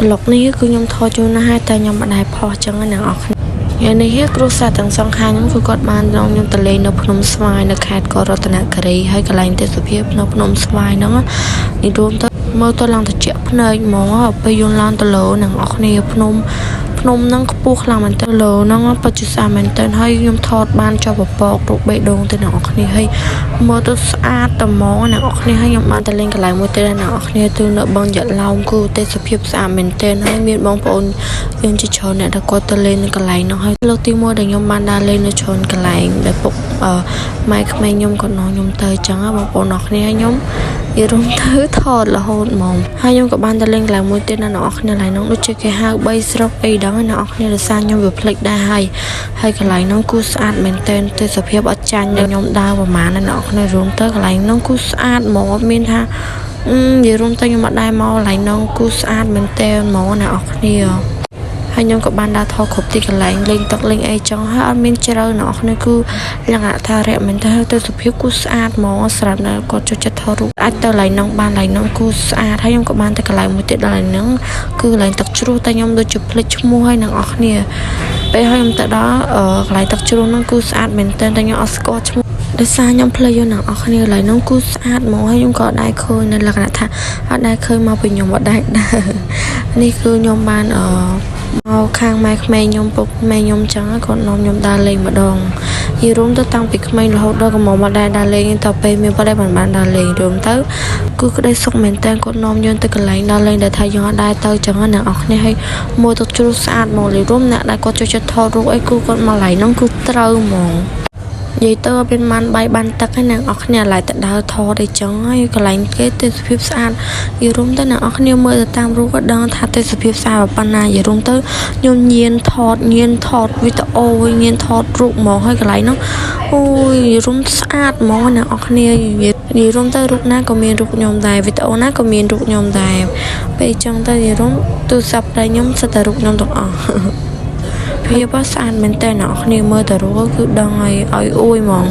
ប្លុកនេះគឺខ្ញុំថតជូនណាស់ហើយតែខ្ញុំមិនដែរផុសចឹងណាអ្នកនរថ្ងៃនេះគ្រូសាស្ត្រទាំងសងខាងខ្ញុំគឺគាត់បានរងខ្ញុំទៅលេងនៅភ្នំស្វាយនៅខេត្តកោះរតនគិរីហើយកន្លែងទេសភាពនៅភ្នំស្វាយហ្នឹងនេះរួមទៅមើលទៅឡើងត្រជាក់ភ្នែកហ្មងពេលយន្តឡើងទៅលើអ្នកនរគ្នាភ្នំហ្នឹងខ្ពស់ខ្លាំងមែនតើលើហ្នឹងពិតជាស្អាតមែនតើហើយខ្ញុំថតបានចុះពពករូបបេះដូងទៅអ្នកនរគ្នាហើយមើលទៅស្អាតតែហ្មងអ្នកនរគ្នាហើយខ្ញុំបានទៅលេងកន្លែងមួយទៀតអ្នកនរគ្នាទៅនៅបឹងយក្សឡោមគឺទេសភាពស្អាតមែនតើហើយមានបងប្អូនយើងជាច្រើនអ្នកដែលគាត់ទៅលេងនៅកន្លែងហ្នឹងហើយលើកទី1ដែលខ្ញុំបានដើរលេងនៅច្រើនកន្លែងដែលពុកម៉ែក្មេងខ្ញុំក៏នាំខ្ញុំទៅអញ្ចឹងបងប្អូនអ្នកគ្នាខ្ញុំនិយាយរួមទៅថតរហូតហ្មងហើយខ្ញុំក៏បានទៅលេងកន្លែងមួយទៀតអ្នកនរគ្នាកន្លែងហ្នឹងដូចជាគេហៅ3ស្រុកអីដល់អ្នកនរគ្នារសារខ្ញុំវាភ្លេចដែរហើយកន្លែងហ្នឹងគឺស្អាតមែនទែនទេសភាពអត់ចាញ់ខ្ញុំដើរប្រហែលអ្នកនរគ្នារួមទៅកន្លែងហ្នឹងគឺស្អាតហ្មងអត់មានថានិយាយរួមទៅខ្ញុំអត់ដែរមកកន្លែងហ្នឹងគឺស្អាតមែនទែនហ្មងអ្នកនរគ្នាហើយខ្ញុំក៏បានដើរថតគ្រប់ទីកន្លែងលេងទឹកលេងអីចឹងហើយអត់មានជ្រៅអ្នកនរគ្នាគឺលក្ខណៈថារយមែនទែនទេសភាពគឺស្អាតហ្មងស្រាប់ណាស់គាត់ចូលចិត្តថតរូបអាចទៅកន្លែងហ្នឹងបានកន្លែងហ្នឹងគឺស្អាតហើយខ្ញុំក៏បានទៅកន្លែងមួយទៀតកន្លែងហ្នឹងគឺកន្លែងទឹកជ្រោះតែខ្ញុំដូចជាភ្លេចឈ្មោះហើយអ្នកនរគ្នាពេលហើយខ្ញុំទៅដល់កន្លែងទឹកជ្រោះហ្នឹងគឺស្អាតមែនទែនតែខ្ញុំអត់ស្គាល់ឈ្មោះដោយសារខ្ញុំភ្លេចយកអ្នកនរគ្នាកន្លែងហ្នឹងគឺស្អាតហ្មងហើយខ្ញុំក៏អត់ដែរឃើញនៅលក្ខណៈថាអត់ដែរឃើញមកពីខ្ញុំអត់ដែរនេះគឺខ្ញុំបានមកខាងម៉ែក្មេងខ្ញុំពុកម៉ែខ្ញុំចឹងគាត់នាំខ្ញុំដើរលេងម្ដងយីរួមទៅតាំងពីក្មេងរហូតដល់កំមកមកដើរលេងទៅពេលមានប៉ុន្តែបានដើរលេងរួមទៅគឺក្តីសុខមែនតើគាត់នាំយើងទៅកន្លែងដើរលេងដែលថាយើងអត់ដែរទៅចឹងអ្នកនរគ្នាឲ្យមើលទឹកជ្រោះស្អាតហ្មងលេងរួមអ្នកដែលគាត់ចូលចិត្តថតរូបអីគឺគាត់មកកន្លែងហ្នឹងគឺត្រូវហ្មងនិយាយទៅមានបានបាយបានទឹកហើយអ្នកនរគ្នាឡៃទៅដើរថតអីចឹងហើយកន្លែងគេទេសភាពស្អាតយីរួមទៅអ្នកនរគ្នាមើលទៅតាមរូបក៏ដឹងថាទេសភាពស្អាតប៉ុណ្ណាយីរួមទៅខ្ញុំញៀនថតវីដេអូញៀនថតរូបហ្មងហើយកន្លែងហ្នឹងអូយយីរួមស្អាតហ្មងអ្នកនរគ្នាយីរួមទៅរូបណាក៏មានរូបខ្ញុំដែរវីដេអូណាក៏មានរូបខ្ញុំដែរពេលចឹងទៅយីរួមទូរស័ព្ទតែខ្ញុំសិតតែរូបខ្ញុំទាំងអស់ភាពស្អាតមែនតើអ្នកនរគ្នាមើលតែរូបគឺដឹងឲ្យអួយហ្មង